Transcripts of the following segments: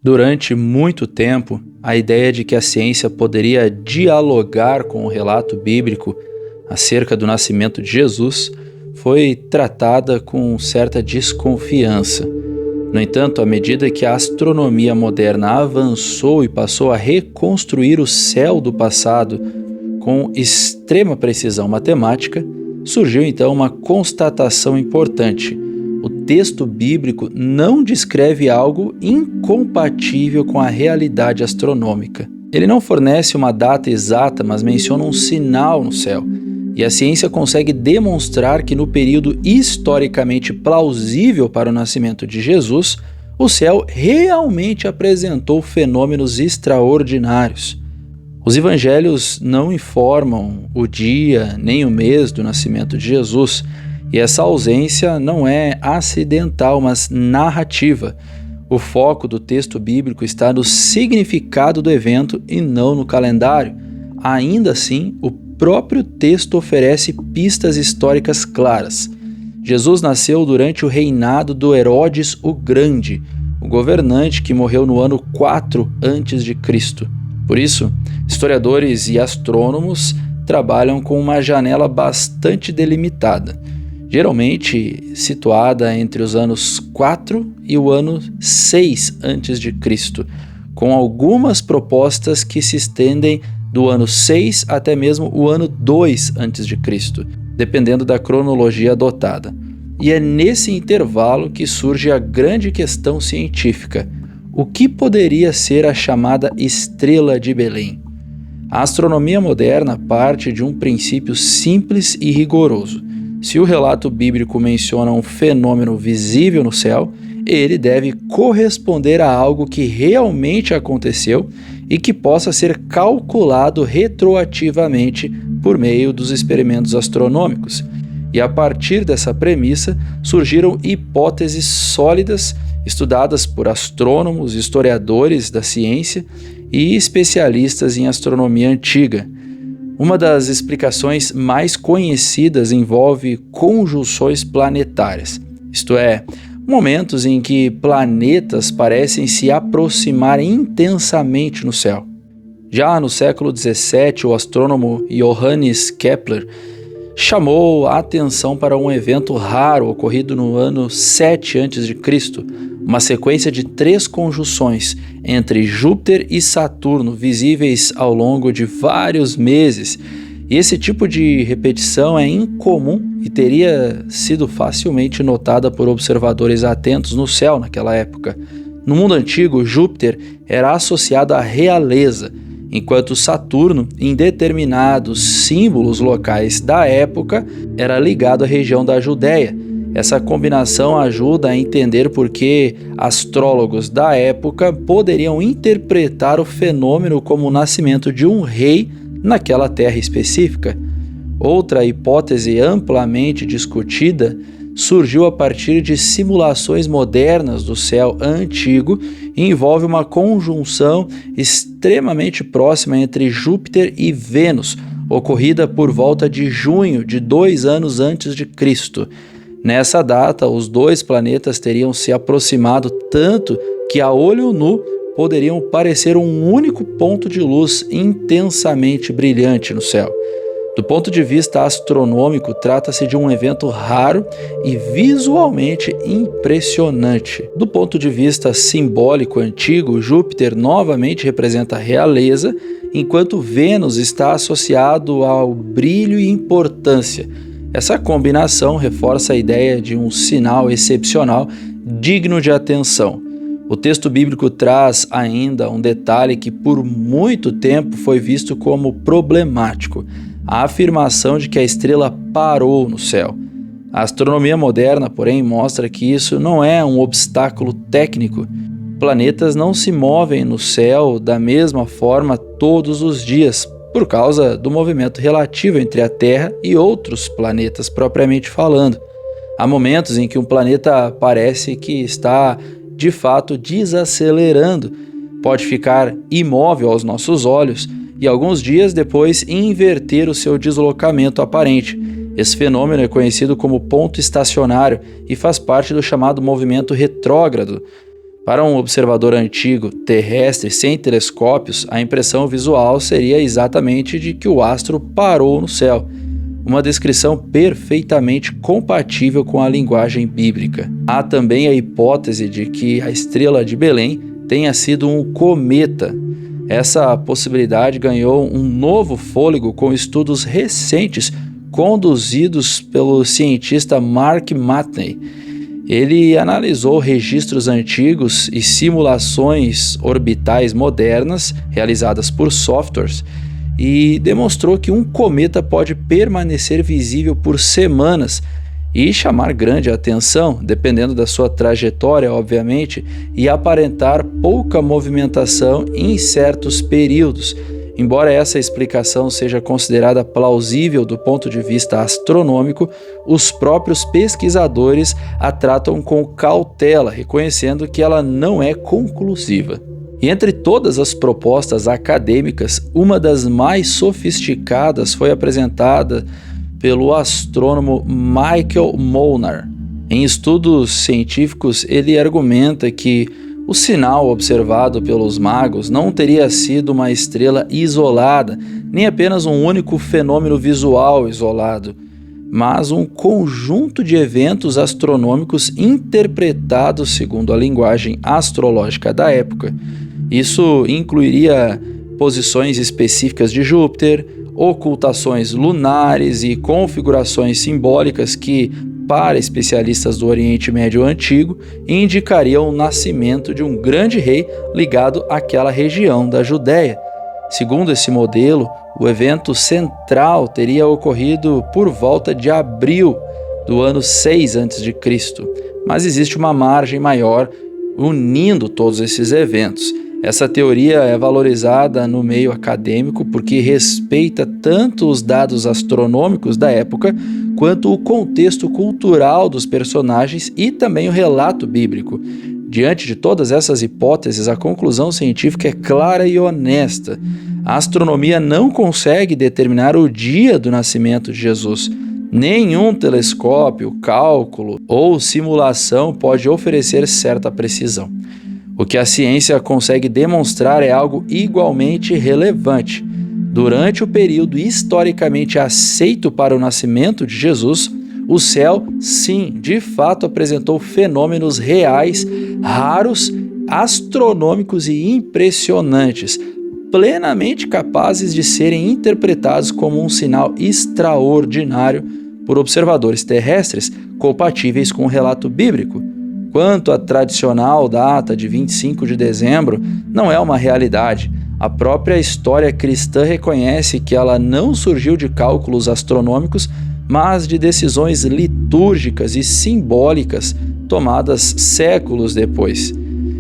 Durante muito tempo, a ideia de que a ciência poderia dialogar com o relato bíblico acerca do nascimento de Jesus foi tratada com certa desconfiança. No entanto, à medida que a astronomia moderna avançou e passou a reconstruir o céu do passado com extrema precisão matemática, surgiu então uma constatação importante. O texto bíblico não descreve algo incompatível com a realidade astronômica. Ele não fornece uma data exata, mas menciona um sinal no céu. E a ciência consegue demonstrar que no período historicamente plausível para o nascimento de Jesus, o céu realmente apresentou fenômenos extraordinários. Os evangelhos não informam o dia nem o mês do nascimento de Jesus, e essa ausência não é acidental, mas narrativa. O foco do texto bíblico está no significado do evento e não no calendário. Ainda assim, o próprio texto oferece pistas históricas claras. Jesus nasceu durante o reinado do Herodes o Grande, o governante que morreu no ano 4 a.C. Por isso, historiadores e astrônomos trabalham com uma janela bastante delimitada, geralmente situada entre os anos 4 e o ano 6 a.C., com algumas propostas que se estendem do ano 6 até mesmo o ano 2 a.C., dependendo da cronologia adotada. E é nesse intervalo que surge a grande questão científica: o que poderia ser a chamada Estrela de Belém? A astronomia moderna parte de um princípio simples e rigoroso. Se o relato bíblico menciona um fenômeno visível no céu, ele deve corresponder a algo que realmente aconteceu e que possa ser calculado retroativamente por meio dos experimentos astronômicos. E a partir dessa premissa surgiram hipóteses sólidas estudadas por astrônomos, historiadores da ciência e especialistas em astronomia antiga. Uma das explicações mais conhecidas envolve conjunções planetárias, isto é, momentos em que planetas parecem se aproximar intensamente no céu. Já no século XVII, o astrônomo Johannes Kepler chamou a atenção para um evento raro ocorrido no ano 7 a.C., uma sequência de 3 conjunções entre Júpiter e Saturno, visíveis ao longo de vários meses. E esse tipo de repetição é incomum e teria sido facilmente notada por observadores atentos no céu naquela época. No mundo antigo, Júpiter era associado à realeza, enquanto Saturno, em determinados símbolos locais da época, era ligado à região da Judéia. Essa combinação ajuda a entender por que astrólogos da época poderiam interpretar o fenômeno como o nascimento de um rei naquela terra específica. Outra hipótese amplamente discutida surgiu a partir de simulações modernas do céu antigo e envolve uma conjunção extremamente próxima entre Júpiter e Vênus, ocorrida por volta de junho de 2 anos antes de Cristo. Nessa data, os 2 planetas teriam se aproximado tanto que a olho nu poderiam parecer um único ponto de luz intensamente brilhante no céu. Do ponto de vista astronômico, trata-se de um evento raro e visualmente impressionante. Do ponto de vista simbólico antigo, Júpiter novamente representa a realeza, enquanto Vênus está associado ao brilho e importância. Essa combinação reforça a ideia de um sinal excepcional digno de atenção. O texto bíblico traz ainda um detalhe que por muito tempo foi visto como problemático: a afirmação de que a estrela parou no céu. A astronomia moderna, porém, mostra que isso não é um obstáculo técnico. Planetas não se movem no céu da mesma forma todos os dias, por causa do movimento relativo entre a Terra e outros planetas propriamente falando. Há momentos em que um planeta parece que está, de fato, desacelerando, pode ficar imóvel aos nossos olhos e alguns dias depois inverter o seu deslocamento aparente. Esse fenômeno é conhecido como ponto estacionário e faz parte do chamado movimento retrógrado. Para um observador antigo terrestre sem telescópios, a impressão visual seria exatamente de que o astro parou no céu, uma descrição perfeitamente compatível com a linguagem bíblica. Há também a hipótese de que a estrela de Belém tenha sido um cometa. Essa possibilidade ganhou um novo fôlego com estudos recentes conduzidos pelo cientista Mark Matney. Ele analisou registros antigos e simulações orbitais modernas realizadas por softwares e demonstrou que um cometa pode permanecer visível por semanas e chamar grande atenção, dependendo da sua trajetória, obviamente, e aparentar pouca movimentação em certos períodos. Embora essa explicação seja considerada plausível do ponto de vista astronômico, os próprios pesquisadores a tratam com cautela, reconhecendo que ela não é conclusiva. E entre todas as propostas acadêmicas, uma das mais sofisticadas foi apresentada pelo astrônomo Michael Molnar. Em estudos científicos, ele argumenta que o sinal observado pelos magos não teria sido uma estrela isolada, nem apenas um único fenômeno visual isolado, mas um conjunto de eventos astronômicos interpretados segundo a linguagem astrológica da época. Isso incluiria posições específicas de Júpiter, ocultações lunares e configurações simbólicas que, para especialistas do Oriente Médio Antigo, indicariam o nascimento de um grande rei ligado àquela região da Judéia. Segundo esse modelo, o evento central teria ocorrido por volta de abril do ano 6 a.C., mas existe uma margem maior unindo todos esses eventos. Essa teoria é valorizada no meio acadêmico porque respeita tanto os dados astronômicos da época quanto o contexto cultural dos personagens e também o relato bíblico. Diante de todas essas hipóteses, a conclusão científica é clara e honesta. A astronomia não consegue determinar o dia do nascimento de Jesus. Nenhum telescópio, cálculo ou simulação pode oferecer certa precisão. O que a ciência consegue demonstrar é algo igualmente relevante. Durante o período historicamente aceito para o nascimento de Jesus, o céu, sim, de fato apresentou fenômenos reais, raros, astronômicos e impressionantes, plenamente capazes de serem interpretados como um sinal extraordinário por observadores terrestres compatíveis com o relato bíblico. Quanto à tradicional data de 25 de dezembro, não é uma realidade. A própria história cristã reconhece que ela não surgiu de cálculos astronômicos, mas de decisões litúrgicas e simbólicas tomadas séculos depois.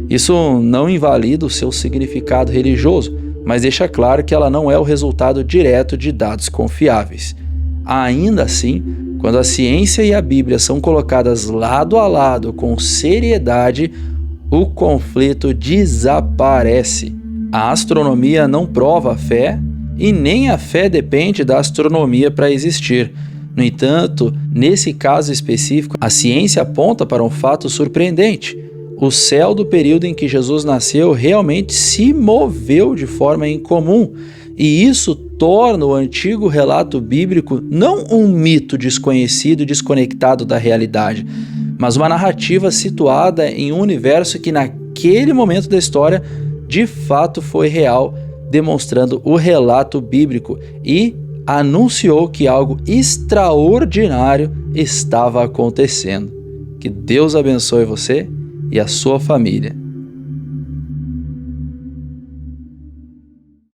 Isso não invalida o seu significado religioso, mas deixa claro que ela não é o resultado direto de dados confiáveis. Ainda assim, quando a ciência e a Bíblia são colocadas lado a lado com seriedade, o conflito desaparece. A astronomia não prova a fé e nem a fé depende da astronomia para existir. No entanto, nesse caso específico, a ciência aponta para um fato surpreendente. O céu do período em que Jesus nasceu realmente se moveu de forma incomum, e isso torna o antigo relato bíblico não um mito desconhecido e desconectado da realidade, mas uma narrativa situada em um universo que naquele momento da história de fato foi real, demonstrando o relato bíblico e anunciou que algo extraordinário estava acontecendo. Que Deus abençoe você e a sua família.